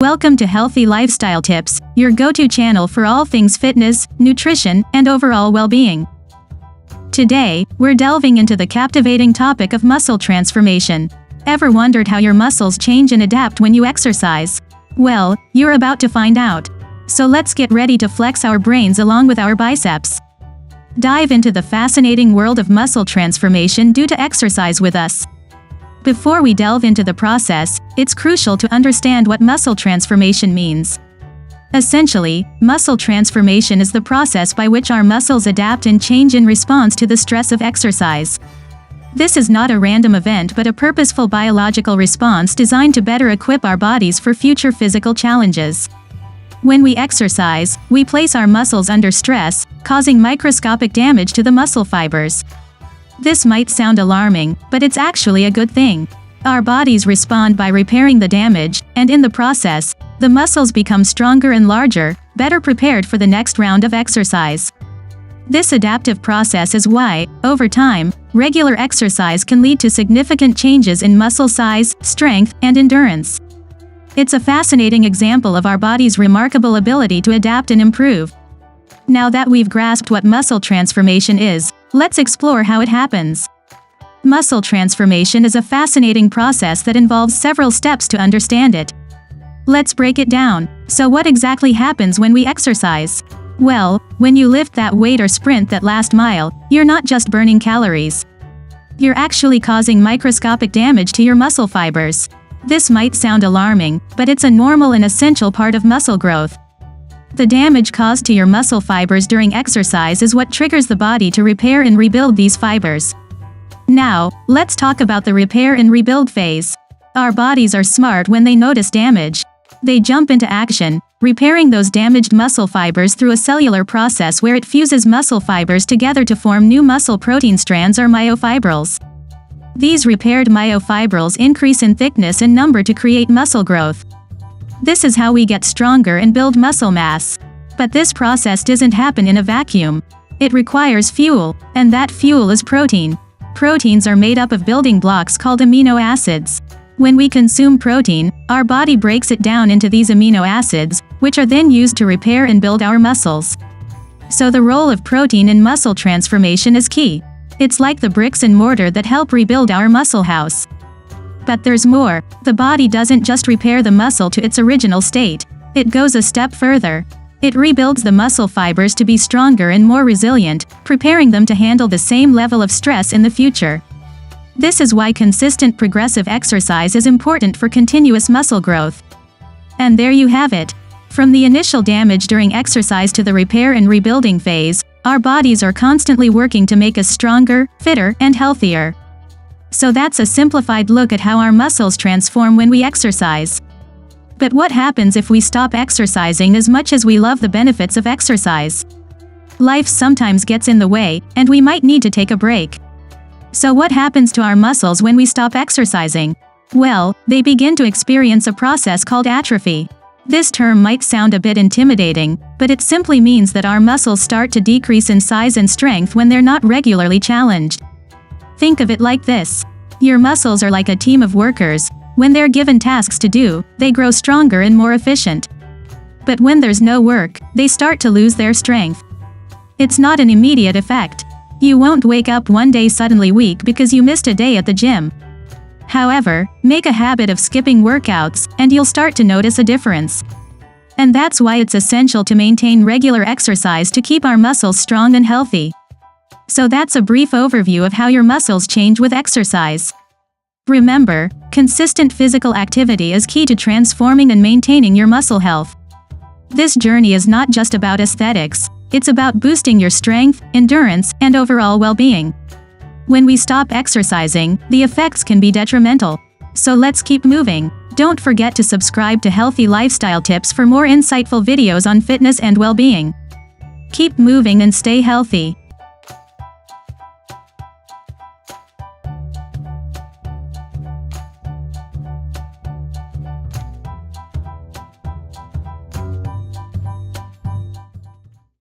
Welcome to Healthy Lifestyle Tips, your go-to channel for all things fitness, nutrition, and overall well-being. Today, we're delving into the captivating topic of muscle transformation. Ever wondered how your muscles change and adapt when you exercise? Well, you're about to find out. So let's get ready to flex our brains along with our biceps. Dive into the fascinating world of muscle transformation due to exercise with us. Before we delve into the process, it's crucial to understand what muscle transformation means. Essentially, muscle transformation is the process by which our muscles adapt and change in response to the stress of exercise. This is not a random event but a purposeful biological response designed to better equip our bodies for future physical challenges. When we exercise, we place our muscles under stress, causing microscopic damage to the muscle fibers. This might sound alarming, but it's actually a good thing. Our bodies respond by repairing the damage, and in the process, the muscles become stronger and larger, better prepared for the next round of exercise. This adaptive process is why, over time, regular exercise can lead to significant changes in muscle size, strength, and endurance. It's a fascinating example of our body's remarkable ability to adapt and improve. Now that we've grasped what muscle transformation is, let's explore how it happens. Muscle transformation is a fascinating process that involves several steps to understand it. Let's break it down. So what exactly happens when we exercise? Well, when you lift that weight or sprint that last mile, you're not just burning calories. You're actually causing microscopic damage to your muscle fibers. This might sound alarming, but it's a normal and essential part of muscle growth. The damage caused to your muscle fibers during exercise is what triggers the body to repair and rebuild these fibers. Now, let's talk about the repair and rebuild phase. Our bodies are smart when they notice damage. They jump into action, repairing those damaged muscle fibers through a cellular process where it fuses muscle fibers together to form new muscle protein strands or myofibrils. These repaired myofibrils increase in thickness and number to create muscle growth. This is how we get stronger and build muscle mass. But this process doesn't happen in a vacuum. It requires fuel, and that fuel is protein. Proteins are made up of building blocks called amino acids. When we consume protein, our body breaks it down into these amino acids, which are then used to repair and build our muscles. So the role of protein in muscle transformation is key. It's like the bricks and mortar that help rebuild our muscle house. But there's more. The body doesn't just repair the muscle to its original state. It goes a step further. It rebuilds the muscle fibers to be stronger and more resilient, preparing them to handle the same level of stress in the future. This is why consistent progressive exercise is important for continuous muscle growth. And there you have it. From the initial damage during exercise to the repair and rebuilding phase, our bodies are constantly working to make us stronger, fitter, and healthier. So that's a simplified look at how our muscles transform when we exercise. But what happens if we stop exercising as much as we love the benefits of exercise? Life sometimes gets in the way, and we might need to take a break. So what happens to our muscles when we stop exercising? Well, they begin to experience a process called atrophy. This term might sound a bit intimidating, but it simply means that our muscles start to decrease in size and strength when they're not regularly challenged. Think of it like this. Your muscles are like a team of workers. When they're given tasks to do, they grow stronger and more efficient. But when there's no work, they start to lose their strength. It's not an immediate effect. You won't wake up one day suddenly weak because you missed a day at the gym. However, make a habit of skipping workouts, and you'll start to notice a difference. And that's why it's essential to maintain regular exercise to keep our muscles strong and healthy. So that's a brief overview of how your muscles change with exercise. Remember, consistent physical activity is key to transforming and maintaining your muscle health. This journey is not just about aesthetics, it's about boosting your strength, endurance, and overall well-being. When we stop exercising, the effects can be detrimental. So let's keep moving. Don't forget to subscribe to Healthy Lifestyle Tips for more insightful videos on fitness and well-being. Keep moving and stay healthy.